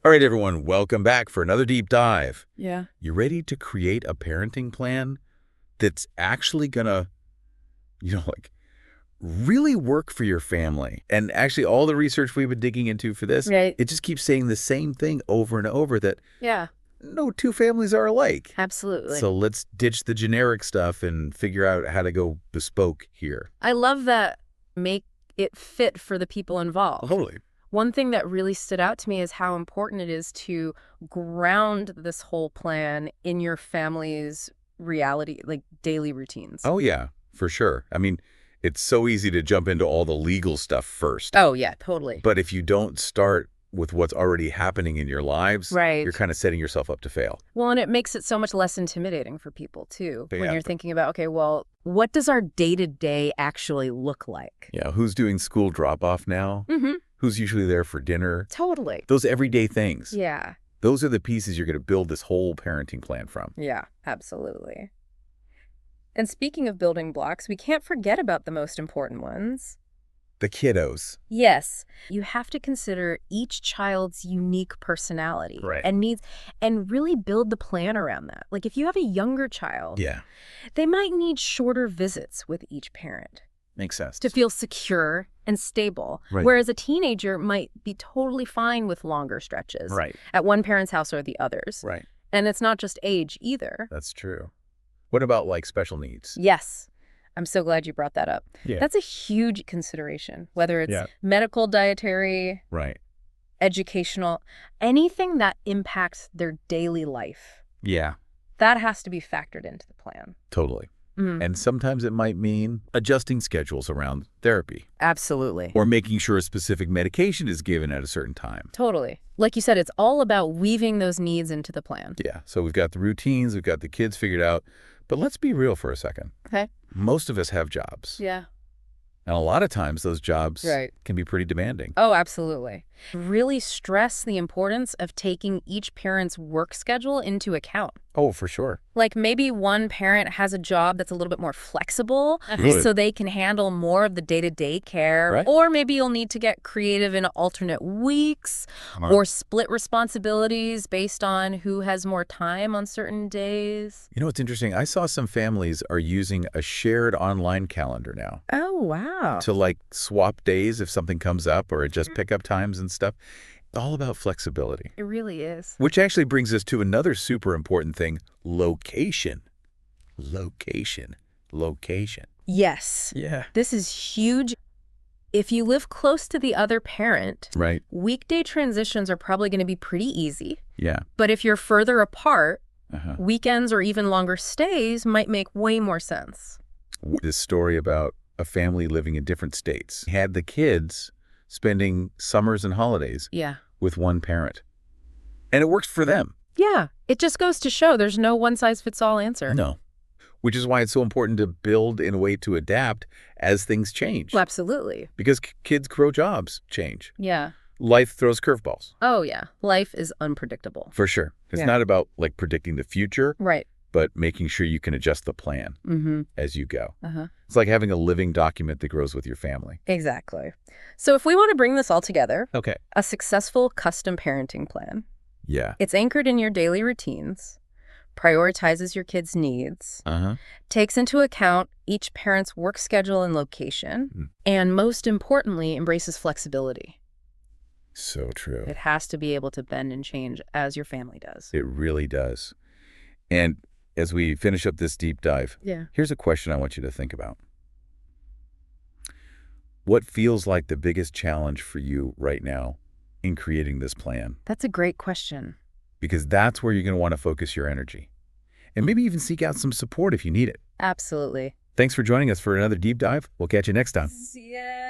All right, everyone, welcome back for another deep dive. Yeah. You ready to create a parenting plan that's actually gonna, really work for your family? And actually, all the research we've been digging into for this, Right. it just keeps saying the same thing over and over, that Yeah, no two families are alike. absolutely. So let's ditch the generic stuff and figure out how to go bespoke here. I love that make it fit for the people involved. Totally. One thing that really stood out to me is how important it is to ground this whole plan in your family's reality, like daily routines. Oh, yeah, for sure. I mean, it's so easy to jump into all the legal stuff first. Oh, yeah, totally. But if you don't start with what's already happening in your lives, Right. you're kind of setting yourself up to fail. Well, and it makes it so much less intimidating for people, too, when Yeah. you're thinking about, okay, well, what does our day-to-day actually look like? Yeah, who's doing school drop-off now? Mm-hmm. Who's usually there for dinner? Totally. Those everyday things. Yeah. Those are the pieces you're going to build this whole parenting plan from. Yeah, absolutely. And speaking of building blocks, we can't forget about the most important ones. The kiddos. Yes, you have to consider each child's unique personality Right. and needs, and really build the plan around that. Like if you have a younger child, Yeah, they might need shorter visits with each parent makes sense. to feel secure and stable, Right. whereas a teenager might be totally fine with longer stretches Right, at one parent's house or the other's. right. And it's not just age either. That's true. What about, like, special needs? Yes. I'm so glad you brought that up. Yeah. That's a huge consideration, whether it's Yeah. medical, dietary, Right. educational, anything that impacts their daily life. Yeah, That has to be factored into the plan. totally. Mhm. And sometimes it might mean adjusting schedules around therapy Absolutely. or making sure a specific medication is given at a certain time. Totally. Like you said, it's all about weaving those needs into the plan. Yeah, so we've got the routines, we've got the kids figured out, but let's be real for a second. Okay. Most of us have jobs, Yeah. and a lot of times those jobs Right. can be pretty demanding. Oh, absolutely. Really stress the importance of taking each parent's work schedule into account. Oh, for sure. Like maybe one parent has a job that's a little bit more flexible Really? so they can handle more of the day-to-day care. Right. Or maybe you'll need to get creative in alternate weeks or split responsibilities based on who has more time on certain days. You know what's interesting? I saw some families are using a shared online calendar now Oh, wow. to, like, swap days if something comes up or adjust pickup times and stuff. All about flexibility. It really is. Which actually brings us to another super important thing: location. Location. Location. Yes. Yeah. This is huge. If you live close to the other parent, Right. weekday transitions are probably going to be pretty easy. Yeah. But if you're further apart, Uh-huh. weekends or even longer stays might make way more sense. This story about a family living in different states had the kids spending summers and holidays Yeah. with one parent. And it worked for them. Yeah. It just goes to show there's no one-size-fits-all answer. No. Which is why it's so important to build in a way to adapt as things change. Well, absolutely. Because kids grow, jobs change. Yeah. Life throws curveballs. Oh, yeah. Life is unpredictable. For sure. It's Yeah. not about, like, predicting the future, Right. but making sure you can adjust the plan Mm-hmm. as you go. Uh-huh. It's like having a living document that grows with your family. Exactly. So if we want to bring this all together, Okay. a successful custom parenting plan. Yeah. It's anchored in your daily routines, prioritizes your kids' needs, Uh-huh. takes into account each parent's work schedule and location, Mm. and most importantly, embraces flexibility. So true. It has to be able to bend and change as your family does. It really does. And as we finish up this deep dive, Yeah. here's a question I want you to think about. What feels like the biggest challenge for you right now in creating this plan? That's a great question. Because that's where you're going to want to focus your energy. And maybe even seek out some support if you need it. Absolutely. Thanks for joining us for another deep dive. We'll catch you next time. Yeah.